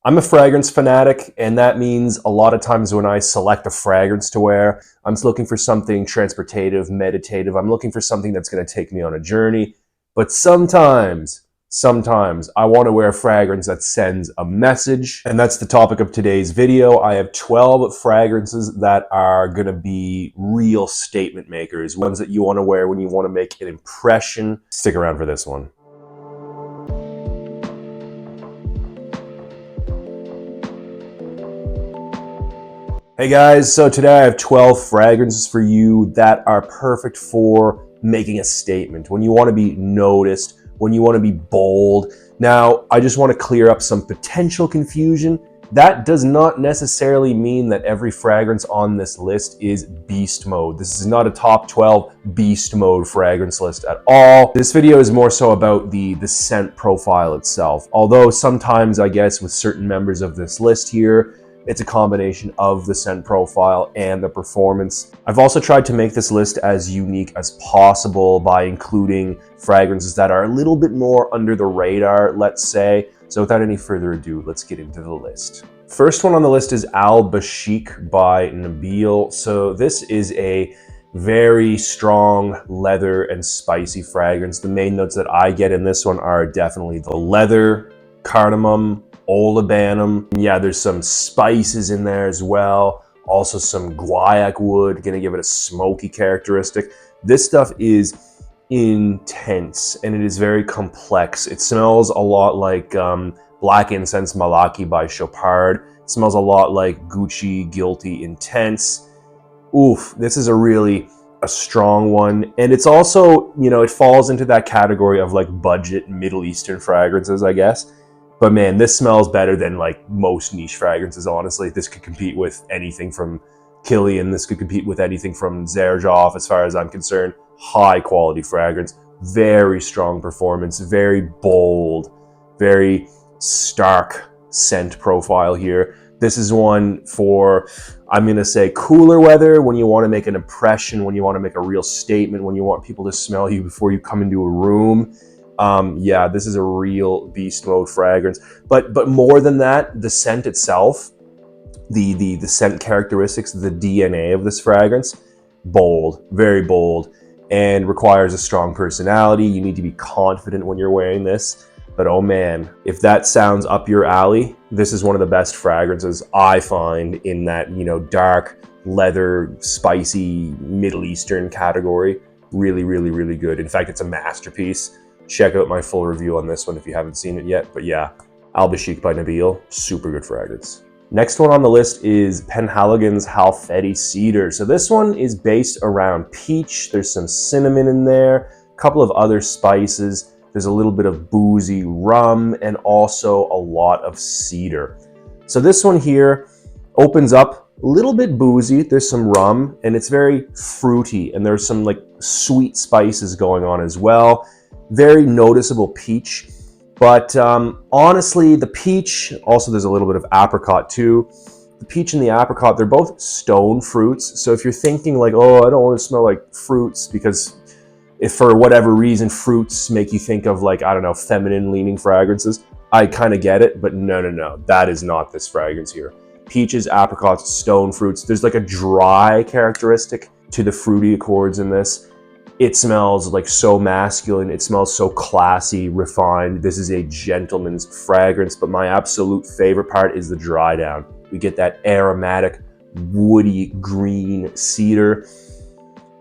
I'm a fragrance fanatic, and that means a lot of times when I select a fragrance to wear, I'm looking for something transportative, meditative. I'm looking for something that's going to take me on a journey. But sometimes I want to wear a fragrance that sends a message. And that's the topic of today's video. I have 12 fragrances that are going to be real statement makers, ones that you want to wear when you want to make an impression. Stick around for this one. Hey guys, so today I have 12 fragrances for you that are perfect for making a statement, when you want to be noticed, when you want to be bold. Now, I just want to clear up some potential confusion. That does not necessarily mean that every fragrance on this list is beast mode. This is not a top 12 beast mode fragrance list at all. This video is more so about the scent profile itself. Although sometimes, I guess, with certain members of this list here, it's a combination of the scent profile and the performance. I've also tried to make this list as unique as possible by including fragrances that are a little bit more under the radar, let's say. So without any further ado, let's get into the list. First one on the list is Al Bashik by Nabil. So this is a very strong leather and spicy fragrance. The main notes that I get in this one are definitely the leather, cardamom, olibanum. Yeah, there's some spices in there as well. Also some guaiac wood, gonna give it a smoky characteristic. This stuff is intense and it is very complex. It smells a lot like Black Incense Malaki by Chopard. It smells a lot like Gucci Guilty Intense. Oof, this is a strong one. And it's also, you know, it falls into that category of like budget Middle Eastern fragrances, I guess. But man, this smells better than like most niche fragrances, honestly. This could compete with anything from Kilian. This could compete with anything from Xerjoff, as far as I'm concerned. High quality fragrance, very strong performance, very bold, very stark scent profile here. This is one for, I'm gonna say, cooler weather, when you want to make an impression, when you want to make a real statement, when you want people to smell you before you come into a room. Yeah, this is a real beast mode fragrance. But more than that, the scent itself, the scent characteristics, the DNA of this fragrance, bold, very bold, and requires a strong personality. You need to be confident when you're wearing this. But oh man, if that sounds up your alley, this is one of the best fragrances I find in that, you know, dark, leather, spicy, Middle Eastern category. Really, really, really good. In fact, it's a masterpiece. Check out my full review on this one if you haven't seen it yet. But yeah, Al Bashik by Nabil, super good fragrance. Next one on the list is Penhaligon's Halfeti Cedar. So this one is based around peach. There's some cinnamon in there, a couple of other spices. There's a little bit of boozy rum and also a lot of cedar. So this one here opens up a little bit boozy. There's some rum and it's very fruity, and there's some like sweet spices going on as well. Very noticeable peach, but honestly, the peach, also there's a little bit of apricot too. The peach and the apricot, they're both stone fruits. So if you're thinking like, oh, I don't want to smell like fruits, because if for whatever reason fruits make you think of like, I don't know, feminine leaning fragrances, I kind of get it, but no, that is not this fragrance here. Peaches, apricots, stone fruits. There's like a dry characteristic to the fruity accords in this. It smells like so masculine. It smells so classy, refined. This is a gentleman's fragrance, but my absolute favorite part is the dry down. We get that aromatic, woody, green cedar.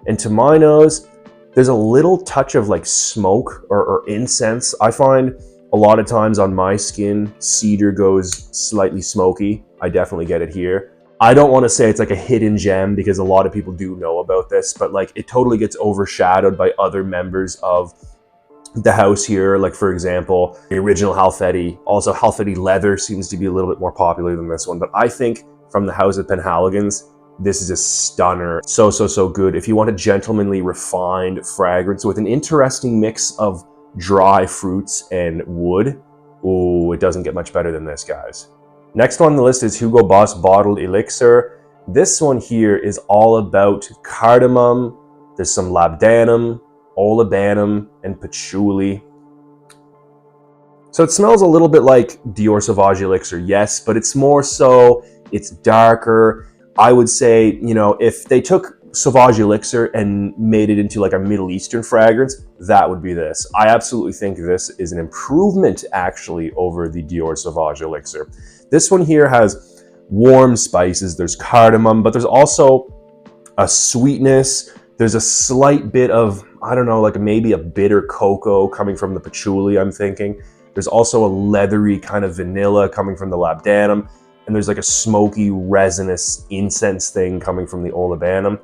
And to my nose, there's a little touch of like smoke or incense. I find a lot of times on my skin, cedar goes slightly smoky. I definitely get it here. I don't want to say it's like a hidden gem, because a lot of people do know about this, but like it totally gets overshadowed by other members of the house here. Like for example, the original Halfeti. Also Halfeti leather seems to be a little bit more popular than this one, but I think from the house of Penhaligon's, this is a stunner. So good. If you want a gentlemanly, refined fragrance with an interesting mix of dry fruits and wood, ooh, it doesn't get much better than this, guys. Next on the list is Hugo Boss Bottled Elixir. This one here is all about cardamom. There's some labdanum, olibanum, and patchouli. So it smells a little bit like Dior Sauvage Elixir, yes, but it's more so, it's darker. I would say, you know, if they took Sauvage Elixir and made it into like a Middle Eastern fragrance, that would be this. I absolutely think this is an improvement actually over the Dior Sauvage Elixir. This one here has warm spices, there's cardamom, but there's also a sweetness. There's a slight bit of, I don't know, like maybe a bitter cocoa coming from the patchouli, I'm thinking. There's also a leathery kind of vanilla coming from the labdanum, and there's like a smoky, resinous incense thing coming from the olibanum.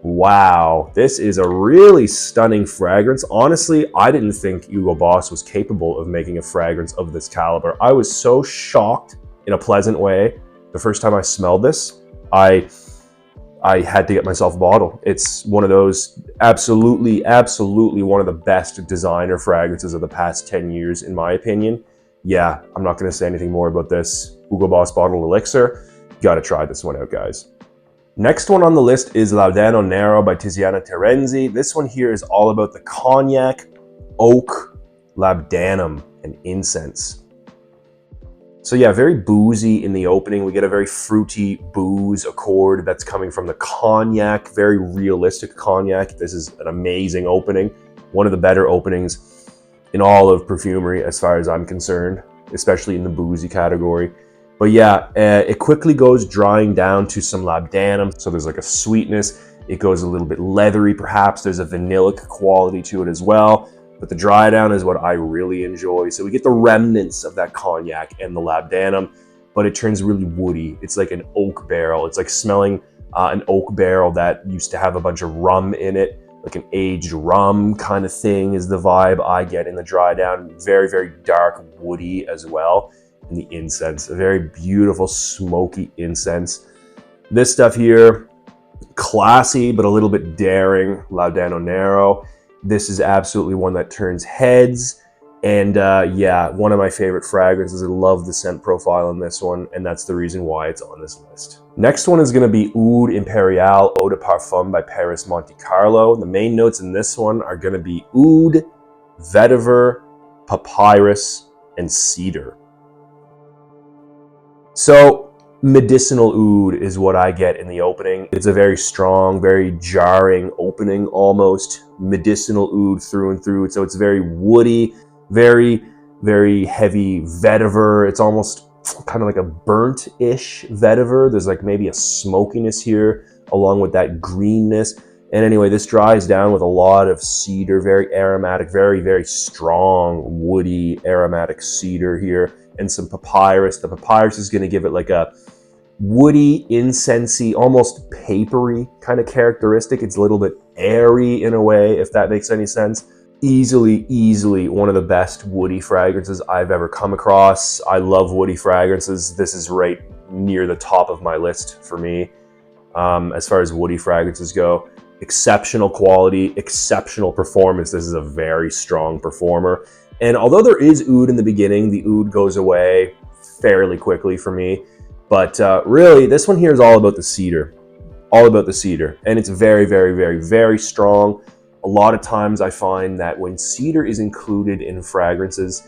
Wow, this is a really stunning fragrance. Honestly, I didn't think Hugo Boss was capable of making a fragrance of this caliber. I was so shocked in a pleasant way the first time I smelled this. I had to get myself a bottle. It's one of those absolutely one of the best designer fragrances of the past 10 years, in my opinion. Yeah, I'm not going to say anything more about this Hugo Boss Bottled Elixir. Got to try this one out, guys. Next one on the list is Laudano Nero by Tiziana Terenzi. This one here is all about the cognac, oak, labdanum, and incense. So yeah, very boozy in the opening. We get a very fruity booze accord that's coming from the cognac, very realistic cognac. This is an amazing opening. One of the better openings in all of perfumery as far as I'm concerned, especially in the boozy category. But yeah, it quickly goes drying down to some labdanum. So there's like a sweetness. It goes a little bit leathery perhaps. There's a vanillic quality to it as well. But the dry down is what I really enjoy. So we get the remnants of that cognac and the labdanum, but it turns really woody. It's like an oak barrel. It's like smelling an oak barrel that used to have a bunch of rum in it, like an aged rum kind of thing is the vibe I get in the dry down. Very, very dark, woody as well. And the incense, a very beautiful, smoky incense. This stuff here, classy, but a little bit daring, Laudano Nero. This is absolutely one that turns heads. And yeah, one of my favorite fragrances. I love the scent profile in this one, and that's the reason why it's on this list. Next one is going to be Oud Imperial Eau de Parfum by Paris Monte Carlo. The main notes in this one are going to be oud, vetiver, papyrus, and cedar. So medicinal oud is what I get in the opening. It's a very strong, very jarring opening, almost medicinal oud through and through. So it's very woody, very, very heavy vetiver. It's almost kind of like a burnt-ish vetiver. There's like maybe a smokiness here along with that greenness. And anyway, this dries down with a lot of cedar, very aromatic, very, very strong, woody, aromatic cedar here, and some papyrus. The papyrus is going to give it like a woody, incensey, almost papery kind of characteristic. It's a little bit airy in a way, if that makes any sense. Easily one of the best woody fragrances I've ever come across. I love woody fragrances. This is right near the top of my list for me as far as woody fragrances go. Exceptional quality, exceptional performance. This is a very strong performer. And although there is oud in the beginning, the oud goes away fairly quickly for me. But really, this one here is all about the cedar. All about the cedar. And it's very, very, very, very strong. A lot of times I find that when cedar is included in fragrances,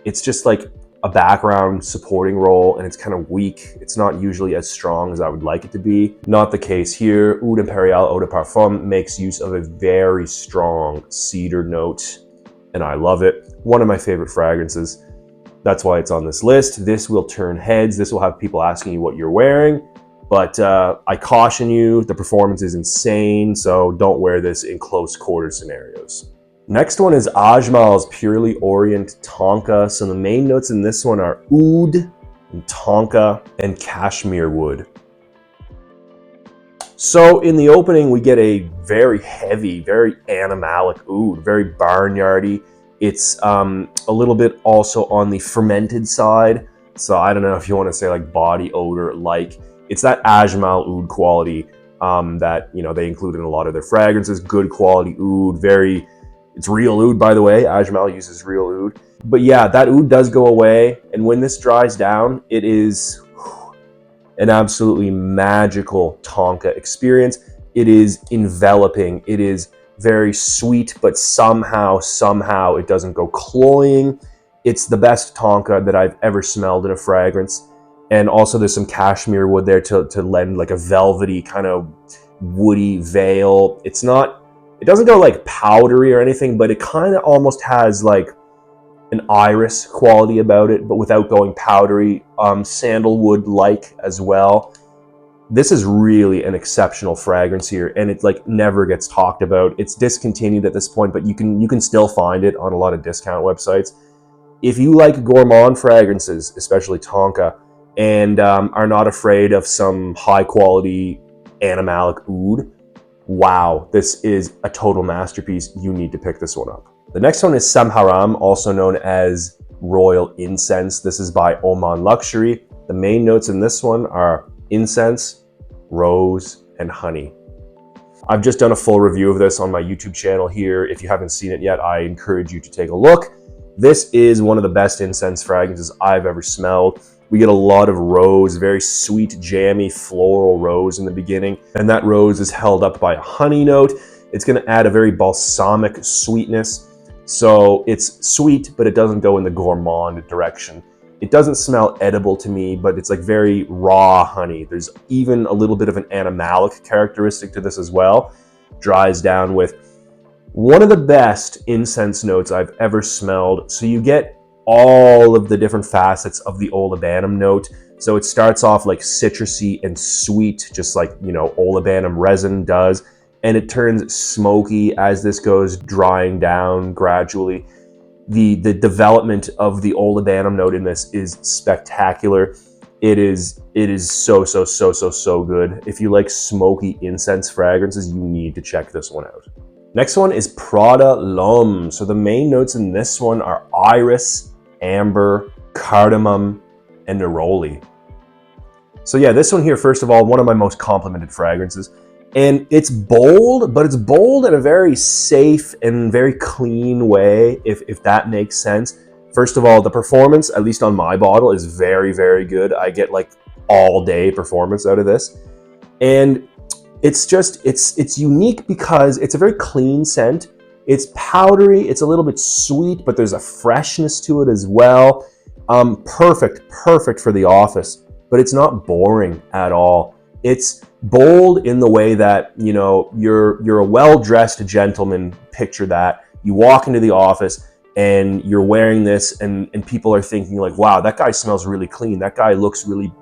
it's just like a background supporting role, and it's kind of weak. It's not usually as strong as I would like it to be. Not the case here. Oud Imperial Eau de Parfum makes use of a very strong cedar note, and I love it. One of my favorite fragrances. That's why it's on this list. This will turn heads. This will have people asking you what you're wearing. But I caution you, the performance is insane, so don't wear this in close quarter scenarios. Next one is Ajmal's Purely Orient Tonka. So the main notes in this one are oud, and tonka, and cashmere wood. So in the opening, we get a very heavy, very animalic oud, very barnyardy. It's a little bit also on the fermented side. So I don't know if you want to say like body odor, like it's that Ajmal oud quality that, you know, they include in a lot of their fragrances. Good quality oud, it's real oud, by the way. Ajmal uses real oud. But yeah, that oud does go away. And when this dries down, it is an absolutely magical tonka experience. It is enveloping. It is very sweet, but somehow it doesn't go cloying. It's the best tonka that I've ever smelled in a fragrance. And also there's some cashmere wood there to lend like a velvety kind of woody veil. It doesn't go like powdery or anything, but it kind of almost has like an iris quality about it, but without going powdery, sandalwood-like as well. This is really an exceptional fragrance here, and it like never gets talked about. It's discontinued at this point, but you can still find it on a lot of discount websites. If you like gourmand fragrances, especially tonka, and are not afraid of some high-quality animalic oud, wow, this is a total masterpiece. You need to pick this one up. The next one is Samharam, also known as Royal Incense. This is by Oman Luxury. The main notes in this one are incense, rose, and honey. I've just done a full review of this on my YouTube channel here. If you haven't seen it yet, I encourage you to take a look. This is one of the best incense fragrances I've ever smelled. We get a lot of rose, very sweet, jammy, floral rose in the beginning, and that rose is held up by a honey note. It's going to add a very balsamic sweetness. So it's sweet, but it doesn't go in the gourmand direction. It doesn't smell edible to me, but it's like very raw honey. There's even a little bit of an animalic characteristic to this as well. Dries down with one of the best incense notes I've ever smelled. So you get all of the different facets of the olibanum note. So it starts off like citrusy and sweet, just like, olibanum resin does. And it turns smoky as this goes drying down gradually. The development of the olibanum note in this is spectacular. It is so good. If you like smoky incense fragrances, you need to check this one out. Next one is Prada L'Homme. So the main notes in this one are iris, amber, cardamom, and neroli. So yeah, this one here, first of all, one of my most complimented fragrances. And it's bold, but it's bold in a very safe and very clean way, if that makes sense. First of all, the performance, at least on my bottle, is very, very good. I get like all day performance out of this. And it's unique because it's a very clean scent. It's powdery, it's a little bit sweet, but there's a freshness to it as well. Perfect for the office, but it's not boring at all. It's bold in the way that, you're a well-dressed gentleman. Picture that. You walk into the office and you're wearing this and people are thinking like, wow, that guy smells really clean. That guy looks really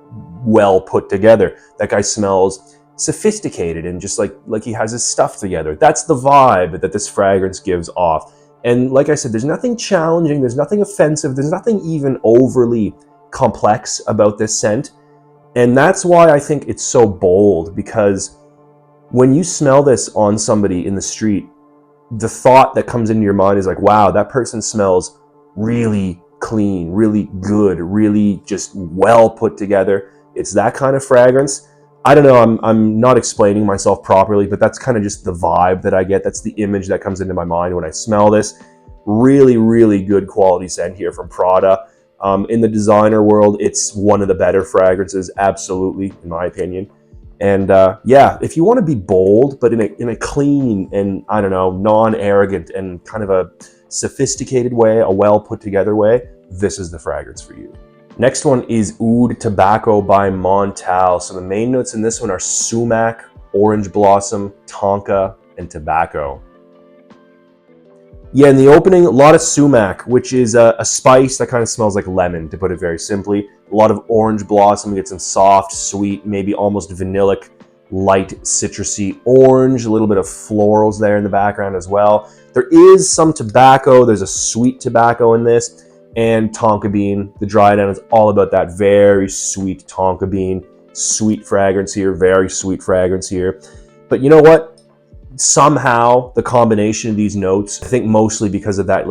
well put together. That guy smells sophisticated and just like he has his stuff together. That's the vibe that this fragrance gives off. And like I said, there's nothing challenging. There's nothing offensive. There's nothing even overly complex about this scent. And that's why I think it's so bold, because when you smell this on somebody in the street, the thought that comes into your mind is like, wow, that person smells really clean, really good, really just well put together. It's that kind of fragrance. I don't know, I'm not explaining myself properly, but that's kind of just the vibe that I get. That's the image that comes into my mind when I smell this. Really, really good quality scent here from Prada. In the designer world, it's one of the better fragrances, absolutely, in my opinion. And yeah, if you want to be bold, but in a clean and, I don't know, non-arrogant and kind of a sophisticated way, a well put together way, this is the fragrance for you. Next one is Oud Tobacco by Montal. So the main notes in this one are sumac, orange blossom, tonka, and tobacco. Yeah, in the opening, a lot of sumac, which is a spice that kind of smells like lemon, to put it very simply. A lot of orange blossom, we get some soft, sweet, maybe almost vanillic, light, citrusy orange, a little bit of florals there in the background as well. There is some tobacco, there's a sweet tobacco in this, and tonka bean. The dry down is all about that very sweet tonka bean. Sweet fragrance here, very sweet fragrance here. But you know what? Somehow the combination of these notes, I think mostly because of that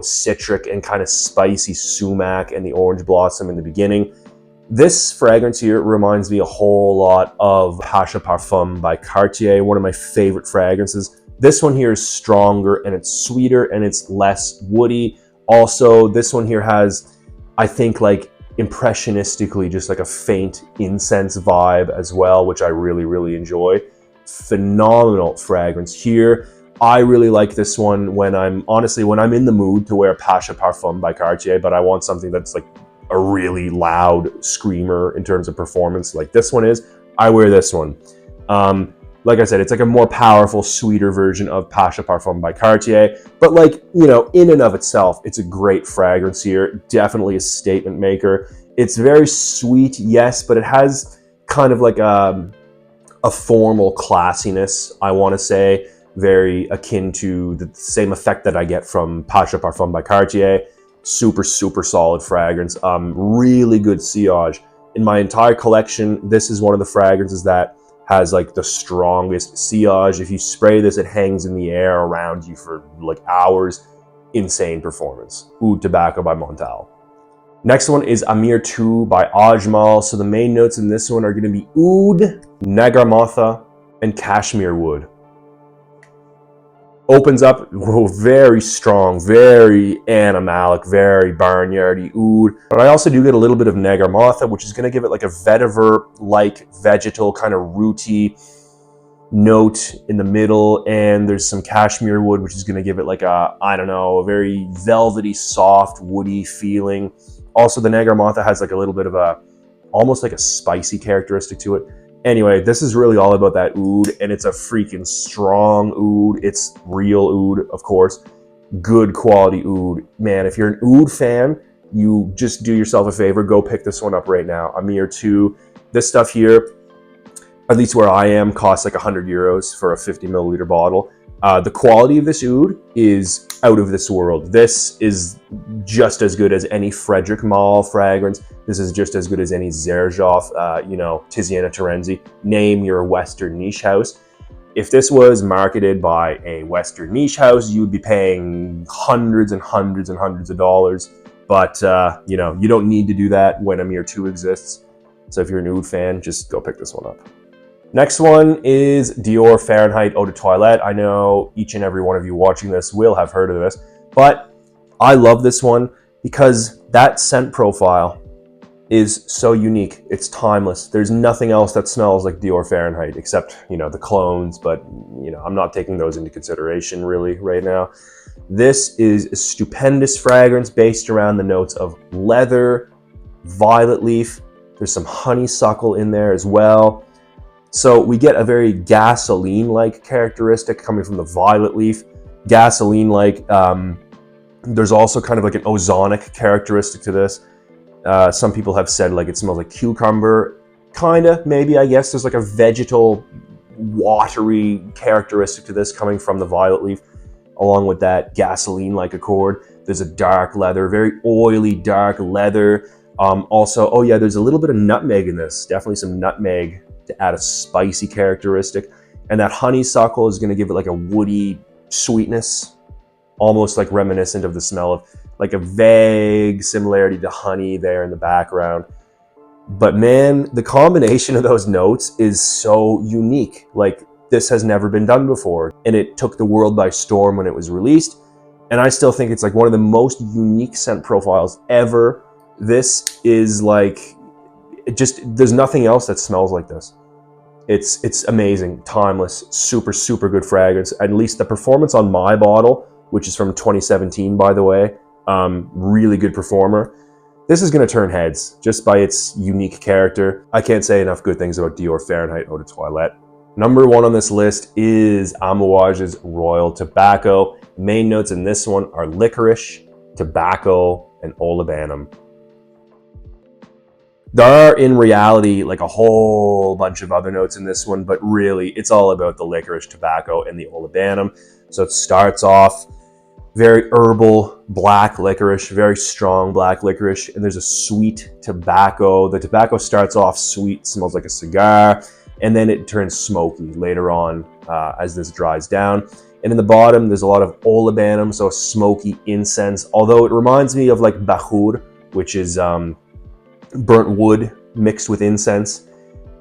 citric and kind of spicy sumac and the orange blossom in the beginning, this fragrance here reminds me a whole lot of Pasha Parfum by Cartier, one of my favorite fragrances. This one here is stronger and it's sweeter and it's less woody. Also, this one here has, I think, like impressionistically just like a faint incense vibe as well, which I really, really enjoy. Phenomenal fragrance here. I really like this one when I'm in the mood to wear Pasha Parfum by Cartier, but I want something that's like a really loud screamer in terms of performance, like this one is. I wear this one. Like I said, it's like a more powerful, sweeter version of Pasha Parfum by Cartier. But like, you know, in and of itself, it's a great fragrance here. Definitely a statement maker. It's very sweet, yes, but it has kind of like a formal classiness, I want to say, very akin to the same effect that I get from Pasha Parfum by Cartier. Super, super solid fragrance. Really good sillage. In my entire collection, this is one of the fragrances that has like the strongest sillage. If you spray this, it hangs in the air around you for like hours. Insane performance. Oud Tobacco by Montal. Next one is Amir 2 by Ajmal. So the main notes in this one are going to be oud, nagarmotha, and cashmere wood. Opens up very strong, very animalic, very barnyardy oud. But I also do get a little bit of nagarmotha, which is going to give it like a vetiver-like, vegetal, kind of rooty note in the middle. And there's some cashmere wood, which is going to give it like a, I don't know, a very velvety, soft, woody feeling. Also, the nagarmotha has like a little bit of a, almost like a spicy characteristic to it. Anyway, this is really all about that oud, and it's a freaking strong oud. It's real oud, of course. Good quality oud. Man, if you're an oud fan, you just do yourself a favor. Go pick this one up right now. Amir 2. This stuff here, at least where I am, costs like 100 euros for a 50 milliliter bottle. The quality of this oud is out of this world. This is just as good as any Frederic Malle fragrance. This is just as good as any Xerjoff, you know, Tiziana Terenzi. Name your Western niche house. If this was marketed by a Western niche house, you would be paying hundreds and hundreds and hundreds of dollars. But, you know, you don't need to do that when Amir 2 exists. So if you're an oud fan, just go pick this one up. Next one is Dior Fahrenheit Eau de Toilette. I know each and every one of you watching this will have heard of this, but I love this one because that scent profile is so unique. It's timeless. There's nothing else that smells like Dior Fahrenheit except, you know, the clones, but, you know, I'm not taking those into consideration really right now. This is a stupendous fragrance based around the notes of leather, violet leaf. There's some honeysuckle in there as well. So we get a very gasoline-like characteristic coming from the violet leaf. Gasoline-like, there's also kind of like an ozonic characteristic to this. Some people have said like it smells like cucumber. Kinda, maybe, I guess. There's like a vegetal, watery characteristic to this coming from the violet leaf, along with that gasoline-like accord. There's a dark leather, very oily, dark leather. Also, oh yeah, there's a little bit of nutmeg in this. Definitely some nutmeg to add a spicy characteristic. And that honeysuckle is going to give it like a woody sweetness, almost like reminiscent of the smell of like a vague similarity to honey there in the background. But man, the combination of those notes is so unique. Like, this has never been done before. And it took the world by storm when it was released. And I still think it's like one of the most unique scent profiles ever. This is like, it just, there's nothing else that smells like this. It's amazing, timeless, super, super good fragrance. At least the performance on my bottle, which is from 2017, by the way, really good performer. This is going to turn heads just by its unique character. I can't say enough good things about Dior Fahrenheit Eau de Toilette. Number 1 on this list is Amouage's Royal Tobacco. Main notes in this one are licorice, tobacco, and olibanum. There are, in reality, like a whole bunch of other notes in this one, but really, it's all about the licorice, tobacco, and the olibanum. So it starts off very herbal, black licorice, very strong black licorice, and there's a sweet tobacco. The tobacco starts off sweet, smells like a cigar, and then it turns smoky later on as this dries down. And in the bottom, there's a lot of olibanum, so smoky incense, although it reminds me of like bakhur, which is burnt wood mixed with incense.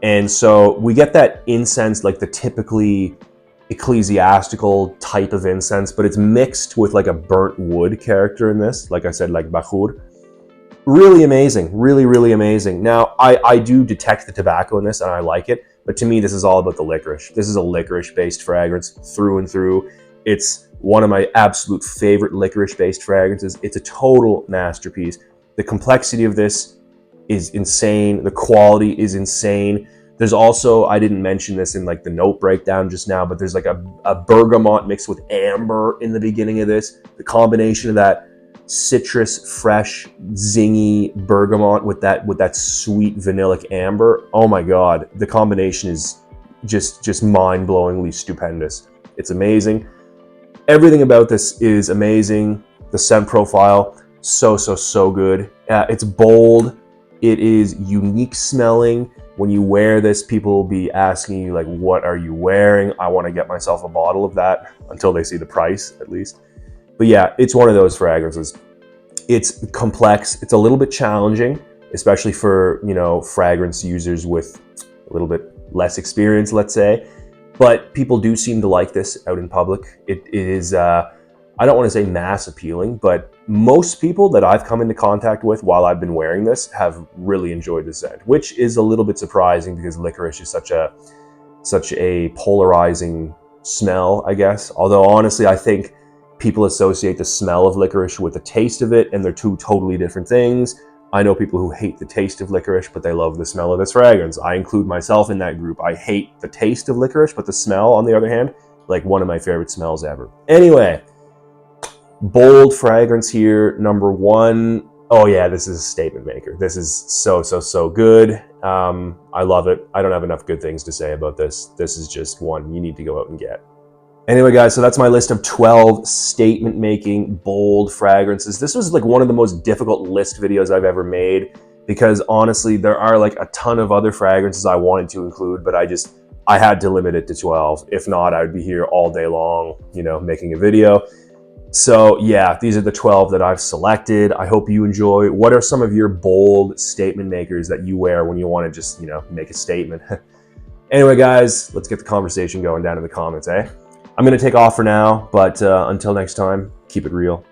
And so we get that incense, like the typically ecclesiastical type of incense, but it's mixed with like a burnt wood character in this, like I said, like bakhur. Really amazing, really, really amazing. Now, I do detect the tobacco in this and I like it, but to me, this is all about the licorice. This is a licorice-based fragrance through and through. It's one of my absolute favorite licorice-based fragrances. It's a total masterpiece. The complexity of this is insane. The quality is insane. There's also, I didn't mention this in like the note breakdown just now, but there's like a bergamot mixed with amber in the beginning of this. The combination of that citrus, fresh, zingy bergamot with that sweet vanillic amber. Oh my God, the combination is just mind-blowingly stupendous. It's amazing. Everything about this is amazing. The scent profile, so good. It's bold. It is unique smelling. When you wear this, people will be asking you like, what are you wearing? I want to get myself a bottle of that until they see the price, at least. But yeah, it's one of those fragrances. It's complex. It's a little bit challenging, especially for, you know, fragrance users with a little bit less experience, let's say. But people do seem to like this out in public. It is, I don't want to say mass appealing, but most people that I've come into contact with while I've been wearing this have really enjoyed the scent, which is a little bit surprising because licorice is such a polarizing smell, I guess. Although honestly, I think people associate the smell of licorice with the taste of it, and they're two totally different things. I know people who hate the taste of licorice, but they love the smell of this fragrance. I include myself in that group. I hate the taste of licorice, but the smell, on the other hand, like one of my favorite smells ever. Anyway, bold fragrance here, number one. Oh yeah, this is a statement maker. This is so good. I love it. I don't have enough good things to say about this. This is just one you need to go out and get. Anyway, guys, so that's my list of 12 statement-making, bold fragrances. This was like one of the most difficult list videos I've ever made because honestly, there are like a ton of other fragrances I wanted to include, but I had to limit it to 12. If not, I would be here all day long, you know, making a video. So yeah, these are the 12 that I've selected. I hope you enjoy. What are some of your bold statement makers that you wear when you want to just, you know, make a statement? Anyway, guys, let's get the conversation going down in the comments, eh? I'm going to take off for now, but until next time, keep it real.